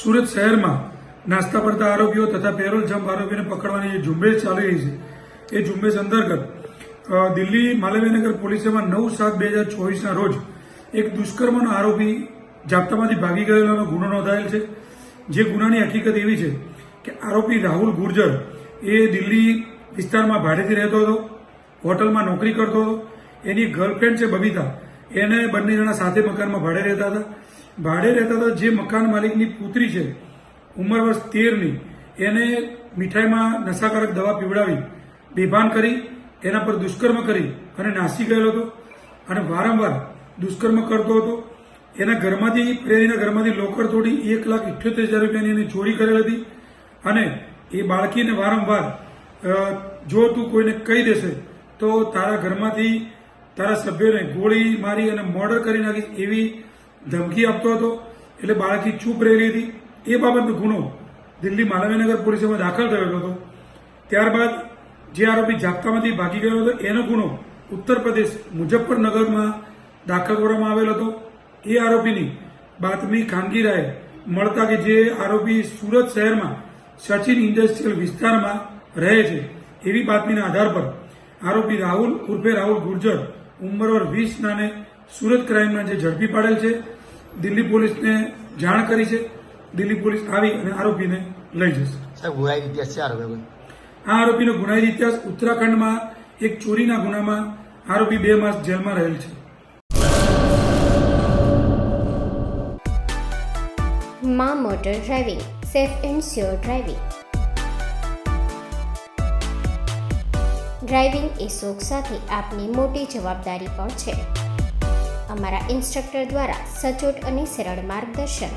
સુરત શહેરમાં નાસ્તા પડતા આરોપીઓ તથા પેરોલ જમ્પ આરોપીને પકડવાની જે ઝુંબેશ ચાલી રહી છે એ ઝુંબેશ અંતર્ગત દિલ્હી માલવીનગર પોલીસમાં 9/7/2024ના રોજ એક દુષ્કર્મનો આરોપી જાપ્તામાંથી ભાગી ગયેલાનો ગુનો નોંધાયેલ છે. જે ગુનાની હકીકત એવી છે કે આરોપી રાહુલ ગુર્જર એ દિલ્હી વિસ્તારમાં ભાડેથી રહેતો હતો, હોટલમાં નોકરી કરતો હતો. એની ગર્લફ્રેન્ડ છે બબીતા, એને બંને જણા સાથે મકાનમાં ભાડે રહેતા હતા. જે મકાન માલિકની પુત્રી છે ઉંમર વર્ષ 13ની, એને મીઠાઈમાં નશાકારક દવા પીવડાવી બેભાન કરી એના પર દુષ્કર્મ કરી અને નાસી ગયેલો હતો અને વારંવાર દુષ્કર્મ કરતો હતો. એના ઘરમાંથી પ્રેરીના ઘરમાંથી લોકર તોડી 1,78,000 રૂપિયાની એની ચોરી કરેલ હતી અને એ બાળકીને વારંવાર જો તું કોઈને કહી દેશે તો તારા ઘરમાંથી તારા સભ્યોને ગોળી મારી અને મર્ડર કરી નાખીશ એવી ધમકી આપતો હતો. એટલે બાળકી ચૂપ રહેલી હતી. એ બાબતનો ગુનો દિલ્હી માલવીનગર પોલીસમાં દાખલ થયેલો હતો. ત્યારબાદ જે આરોપી જાપ્તામાંથી ભાગી ગયો હતો એનો ગુનો ઉત્તર પ્રદેશ મુઝફ્ફરનગરમાં દાખલ કરવામાં આવેલો હતો. એ આરોપીની બાતમી ખાનગી રાહે મળતા કે જે આરોપી સુરત શહેરમાં સચિન ઇન્ડસ્ટ્રીયલ વિસ્તારમાં રહે છે એવી બાતમીના આધાર પર આરોપી રાહુલ ઉર્ફે રાહુલ ગુર્જર ઉંમર વર્ષ 20નાને સુરત ક્રાઇમના જે ઝડપી પાડેલ છે. દિલ્હી પોલીસને જાણ કરી છે. દિલ્હી પોલીસ આવી અને આરોપીને લઈ જશે. આ આરોપીનો ગુનાહિત ઇતિહાસ ઉત્તરાખંડમાં એક ચોરીના ગુનામાં આરોપી 2 માસ જેલમાં રહેલ છે. માં motor driving, safe and sure driving. Driving એ શોખ સાથે આપની મોટી જવાબદારી પણ છે. અમારા ઇન્સ્ટ્રક્ટર દ્વારા સચોટ અને સરળ માર્ગદર્શન.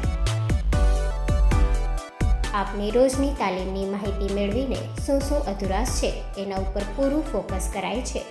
આપની રોજની તાલીમની માહિતી મેળવીને શું અધુરાશ છે એના ઉપર પૂરું ફોકસ કરાય છે.